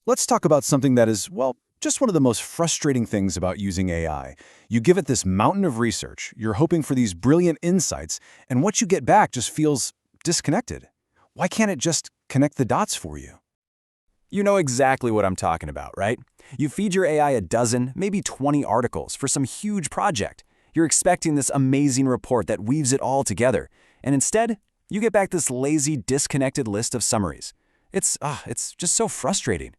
Let's talk about something that is, well, just one of the most frustrating things about using AI. You give it this mountain of research, you're hoping for these brilliant insights, and what you get back just feels disconnected. Why can't it just connect the dots for you? You know exactly what I'm talking about, right? You feed your AI a dozen, maybe 20 articles for some huge project. You're expecting this amazing report that weaves it all together, and instead, you get back this lazy, disconnected list of summaries. It's just so frustrating.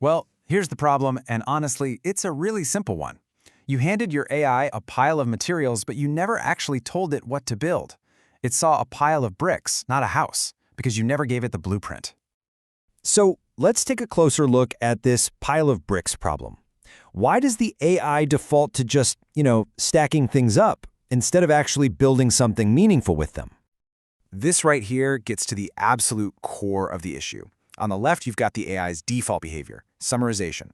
Well, here's the problem, and honestly, it's a really simple one. You handed your AI a pile of materials, but you never actually told it what to build. It saw a pile of bricks, not a house, because you never gave it the blueprint. So let's take a closer look at this pile of bricks problem. Why does the AI default to just, stacking things up instead of actually building something meaningful with them? This right here gets to the absolute core of the issue. On the left, you've got the AI's default behavior, summarization.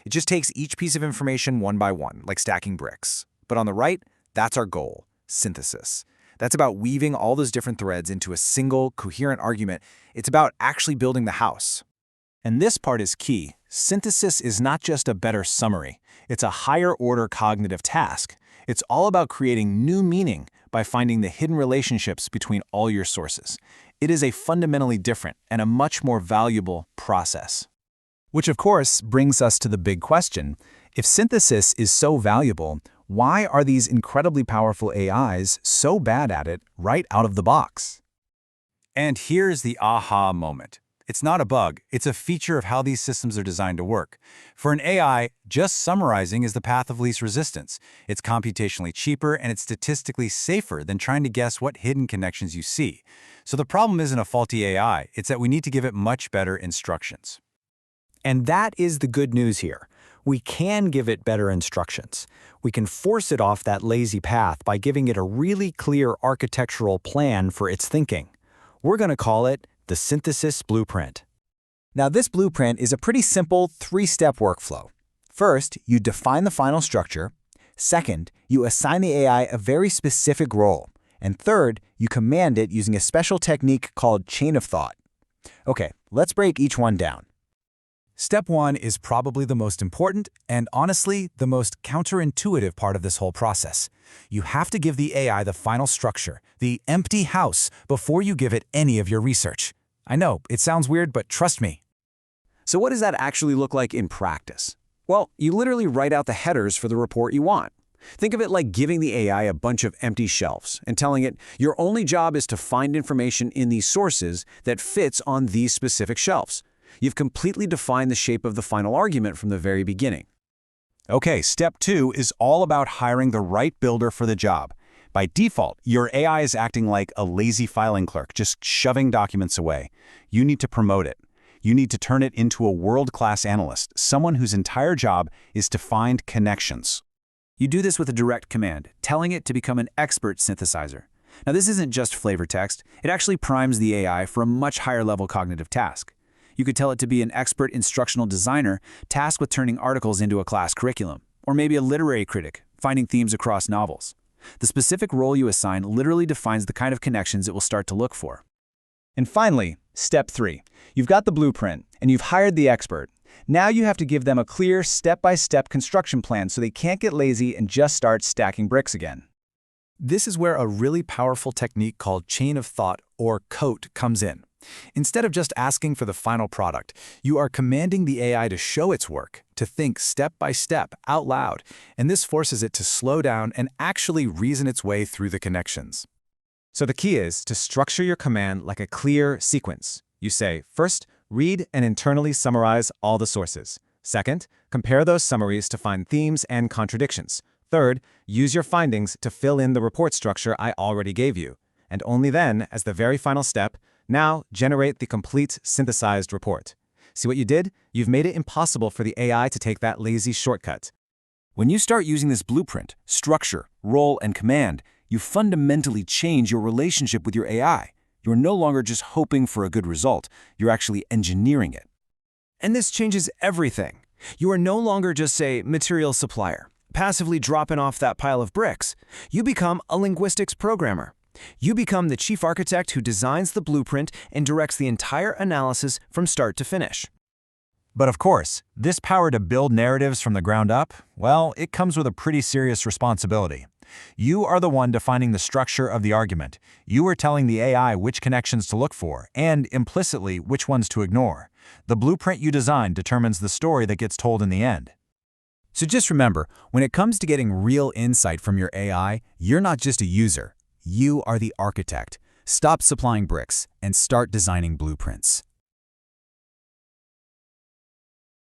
It just takes each piece of information one by one, like stacking bricks. But on the right, that's our goal, synthesis. That's about weaving all those different threads into a single, coherent argument. It's about actually building the house. And this part is key. Synthesis is not just a better summary. It's a higher-order cognitive task. It's all about creating new meaning by finding the hidden relationships between all your sources. It is a fundamentally different and a much more valuable process. Which, of course, brings us to the big question. If synthesis is so valuable, why are these incredibly powerful AIs so bad at it right out of the box? And here's the aha moment. It's not a bug, it's a feature of how these systems are designed to work. For an AI, just summarizing is the path of least resistance. It's computationally cheaper and it's statistically safer than trying to guess what hidden connections you see. So the problem isn't a faulty AI, it's that we need to give it much better instructions. And that is the good news here. We can give it better instructions. We can force it off that lazy path by giving it a really clear architectural plan for its thinking. We're going to call it the synthesis blueprint. Now, this blueprint is a pretty simple three-step workflow. First, you define the final structure. Second, you assign the AI a very specific role. And third, you command it using a special technique called chain of thought. Okay, let's break each one down. Step 1 is probably the most important and, honestly, the most counterintuitive part of this whole process. You have to give the AI the final structure, the empty house, before you give it any of your research. I know, it sounds weird, but trust me. So what does that actually look like in practice? Well, you literally write out the headers for the report you want. Think of it like giving the AI a bunch of empty shelves and telling it, your only job is to find information in these sources that fits on these specific shelves. You've completely defined the shape of the final argument from the very beginning. Okay, step 2 is all about hiring the right builder for the job. By default, your AI is acting like a lazy filing clerk, just shoving documents away. You need to promote it. You need to turn it into a world-class analyst, someone whose entire job is to find connections. You do this with a direct command, telling it to become an expert synthesizer. Now, this isn't just flavor text. It actually primes the AI for a much higher-level cognitive task. You could tell it to be an expert instructional designer tasked with turning articles into a class curriculum, or maybe a literary critic, finding themes across novels. The specific role you assign literally defines the kind of connections it will start to look for. And finally, step 3. You've got the blueprint, and you've hired the expert. Now you have to give them a clear step-by-step construction plan so they can't get lazy and just start stacking bricks again. This is where a really powerful technique called chain of thought, or COAT, comes in. Instead of just asking for the final product, you are commanding the AI to show its work, to think step by step, out loud, and this forces it to slow down and actually reason its way through the connections. So the key is to structure your command like a clear sequence. You say, first, read and internally summarize all the sources. Second, compare those summaries to find themes and contradictions. Third, use your findings to fill in the report structure I already gave you. And only then, as the very final step, now generate the complete synthesized report. See what you did? You've made it impossible for the AI to take that lazy shortcut. When you start using this blueprint, structure, role, and command, you fundamentally change your relationship with your AI. You're no longer just hoping for a good result, you're actually engineering it. And this changes everything. You are no longer just a material supplier, passively dropping off that pile of bricks. You become a linguistics programmer. You become the chief architect who designs the blueprint and directs the entire analysis from start to finish. But of course, this power to build narratives from the ground up, well, it comes with a pretty serious responsibility. You are the one defining the structure of the argument. You are telling the AI which connections to look for, and, implicitly, which ones to ignore. The blueprint you design determines the story that gets told in the end. So just remember, when it comes to getting real insight from your AI, you're not just a user. You are the architect. Stop supplying bricks and start designing blueprints.